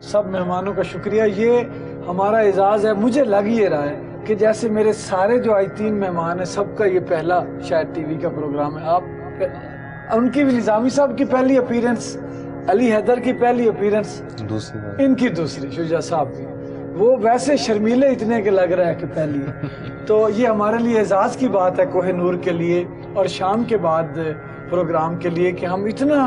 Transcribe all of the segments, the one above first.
सब मेहमानों का शुक्रिया। ये हमारा एजाज़ है। मुझे लग ये रहा है कि जैसे मेरे सारे जो आज 3 मेहमान हैं, सबका ये पहला शायद टीवी का प्रोग्राम है। आप उनकी भी, निज़ामी साहब की पहली अपीयरेंस, अली हैदर की पहली अपीयरेंस, दूसरी, इनकी दूसरी, शुजा साहब की। वो वैसे शर्मीले इतने के लग रहा है कि पहली है। तो ये हमारे लिए एजाज़ की बात है कोहिनूर के लिए और शाम के बाद प्रोग्राम के लिए कि हम इतना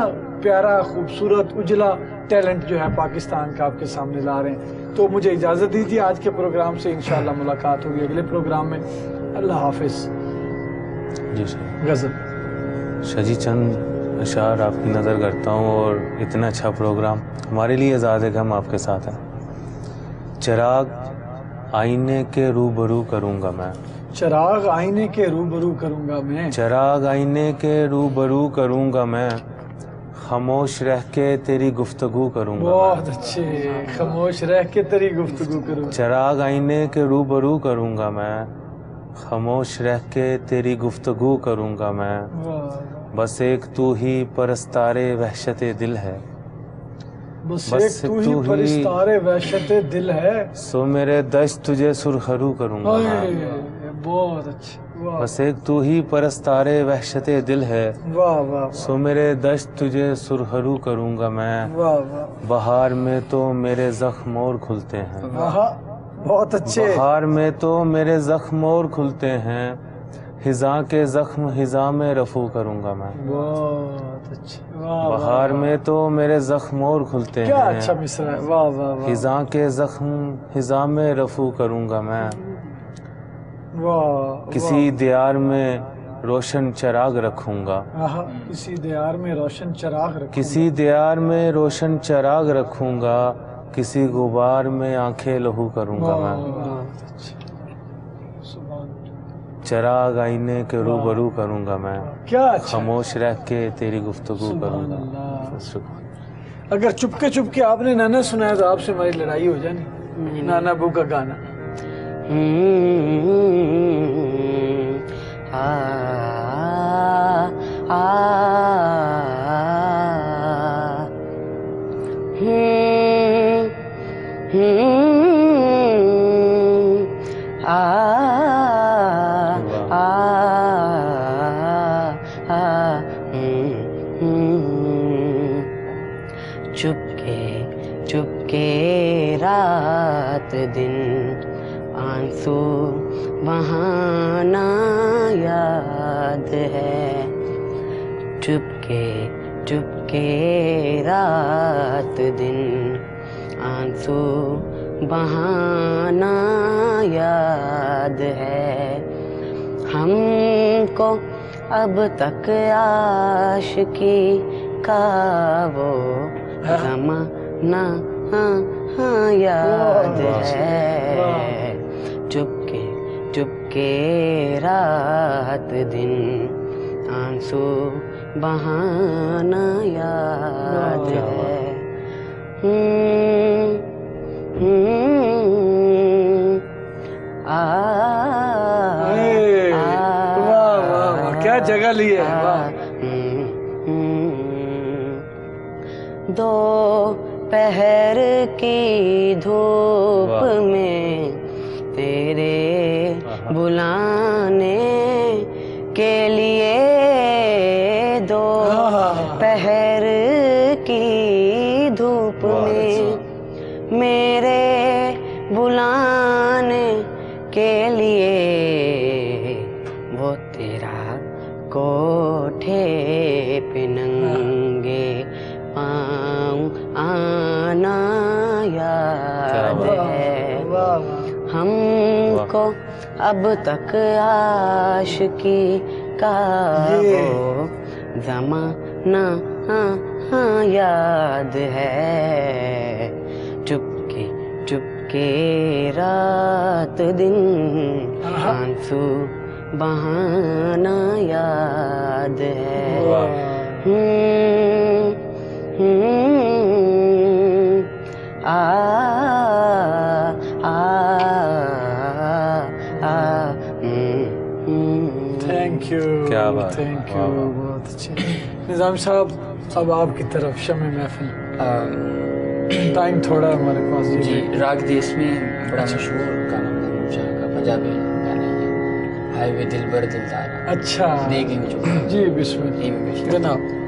प्यारा, खूबसूरत, उजला टैलेंट जो है पाकिस्तान का आपके सामने ला रहे हैं। तो मुझे इजाज़त दीजिए, आज के प्रोग्राम से इंशाल्लाह मुलाकात होगी अगले प्रोग्राम में। अल्लाह हाफिज़। जी सर। गज़ल शाजी चंद अशार आपकी नज़र करता हूँ और इतना अच्छा प्रोग्राम हमारे लिए एजाज़ है कि हम आपके साथ हैं। चिराग आईने के रूबरू करूँगा मैं, चिराग आईने के रूबरू करूँगा मैं, चिराग आईने के रूबरू करूँगा मैं, खामोश रह के तेरी गुफ्तगू करूँगा। बहुत अच्छे, खामोश रह के तेरी गुफ्तगू करूँगा। चिराग आईने के रूबरू करूँगा मैं, खामोश रह के तेरी गुफ्तगू करूँगा मैं, बस एक तू ही परस्तारे वहशते दिल है, बस एक तू ही परस्तारे वहशते दिल है, सो मेरे दश्त तुझे सुरखरू करूँगा मैं। बहुत अच्छे, वाह। बस एक तू ही परस्तारे वहशते दिल है, वाह वाह। सो मेरे दश्त तुझे सुरखरू करूँगा मैं। वाह वाह। बहार में तो मेरे जख्म और खुलते हैं, वाह, बहुत अच्छे। बहार में तो मेरे जख्म और खुलते हैं, हिजा के जख्म हिजा में रफू करूँगा मैं। बहुत अच्छे, वाह। बहार में तो मेरे जख्म और खुलते हैं, क्या अच्छा मिसरा है, वाह वाह वाह। हिजा के जख्म हिजा में रफू करूँगा मैं। वाह। किसी दियार में रोशन चिराग रखूँगा, किसी दियार में रोशन चिराग रखूँगा, किसी दियार में रोशन चिराग रखूँगा, किसी गुबार में आंखें लहू करूँगा मैं। चिराग आईने के रूबरू करूँगा मैं, क्या अच्छा। खामोश रह के तेरी गुफ्तगू करूँगा। अगर चुपके चुपके आपने नाना सुनाया तो आपसे हमारी लड़ाई हो जानी। नाना बू का गाना। चुपके चुपके रात दिन आंसू बहाना याद है, चुपके चुपके रात दिन आंसू बहाना याद है। हमको अब तक आशिकी का वो ज़माना याद है, चुपके चुपके रात दिन आंसू बहाना याद है। वाह वाह वाह, क्या जगह ली है। दो पहर की धूप में तेरे बुलाने के लिए, दो पहर की धूप में मेरे बुलाने के लिए, वो तेरा कोठे पे नंगे पाँव आना याद है। हमको अब तक आशिकी का वो ज़माना याद है, चुपके चुपके रात दिन आंसू बहाना याद है। थैंक यू, क्या बात, थैंक यू, बहुत अच्छे। निज़ाम साहब, अब आपकी तरफ शम्मे महफिल। टाइम थोड़ा है हमारे पास जी राग देश में बड़ा मशहूर गाना शाह का पंजाबी गाना है हाय वे दिल बर दिलदार अच्छा देखेंगे जो जी बिस्मिल्लाह ये भी पेश जनाब